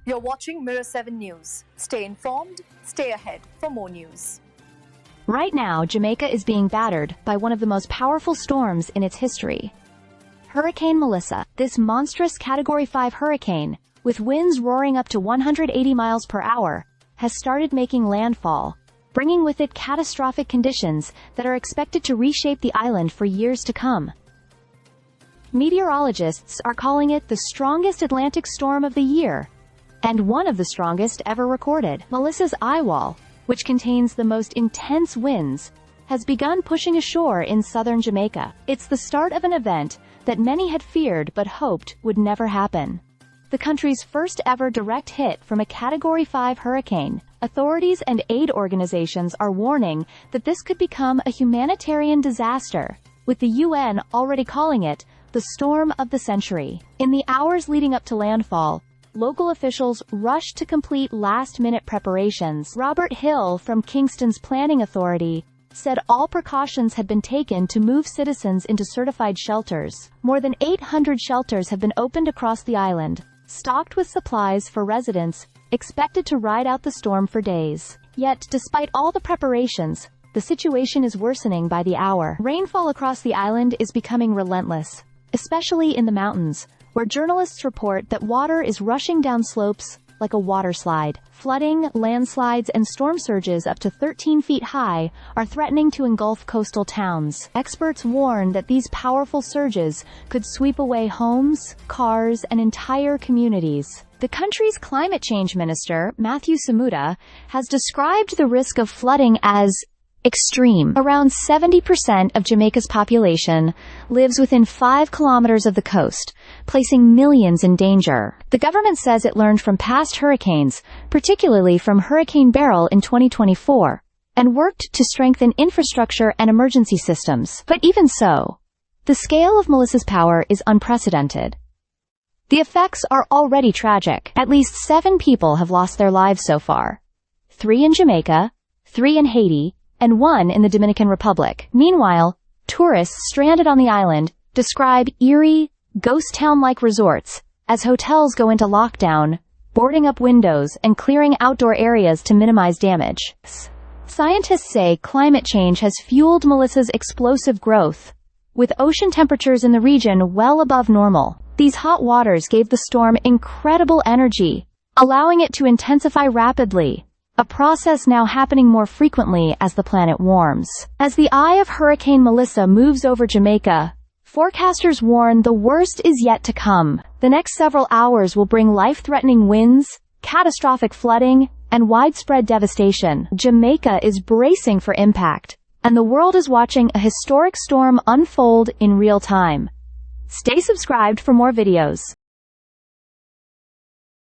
You're watching Mirror 7 News. Stay informed, stay ahead for more news. Right now, Jamaica is being battered by one of the most powerful storms in its history. Hurricane Melissa, this monstrous Category 5 hurricane, with winds roaring up to 180 miles per hour, has started making landfall, bringing with it catastrophic conditions that are expected to reshape the island for years to come. Meteorologists are calling it the strongest Atlantic storm of the year, and one of the strongest ever recorded. Melissa's eye wall, which contains the most intense winds, has begun pushing ashore in southern Jamaica. It's the start of an event that many had feared but hoped would never happen. The country's first ever direct hit from a Category 5 hurricane. Authorities and aid organizations are warning that this could become a humanitarian disaster, with the UN already calling it the storm of the century. In the hours leading up to landfall, local officials rushed to complete last-minute preparations. Robert Hill from Kingston's Planning Authority said all precautions had been taken to move citizens into certified shelters. More than 800 shelters have been opened across the island, stocked with supplies for residents expected to ride out the storm for days. Yet, despite all the preparations, the situation is worsening by the hour. Rainfall across the island is becoming relentless, especially in the mountains, where journalists report that water is rushing down slopes like a water slide. Flooding, landslides, and storm surges up to 13 feet high are threatening to engulf coastal towns. Experts warn that these powerful surges could sweep away homes, cars, and entire communities. The country's climate change minister, Matthew Samuda, has described the risk of flooding as extreme. Around 70% of Jamaica's population lives within 5 kilometers of the coast, placing millions in danger. The government says it learned from past hurricanes, particularly from Hurricane Beryl in 2024, and worked to strengthen infrastructure and emergency systems. But even so, the scale of Melissa's power is unprecedented. The effects are already tragic. At least 7 people have lost their lives so far. 3 in Jamaica, 3 in Haiti, and 1 in the Dominican Republic. Meanwhile, tourists stranded on the island describe eerie, ghost town-like resorts as hotels go into lockdown, boarding up windows and clearing outdoor areas to minimize damage. Scientists say climate change has fueled Melissa's explosive growth, with ocean temperatures in the region well above normal. These hot waters gave the storm incredible energy, allowing it to intensify rapidly, a process now happening more frequently as the planet warms. As the eye of Hurricane Melissa moves over Jamaica, forecasters warn the worst is yet to come. The next several hours will bring life-threatening winds, catastrophic flooding, and widespread devastation. Jamaica is bracing for impact, and the world is watching a historic storm unfold in real time. Stay subscribed for more videos.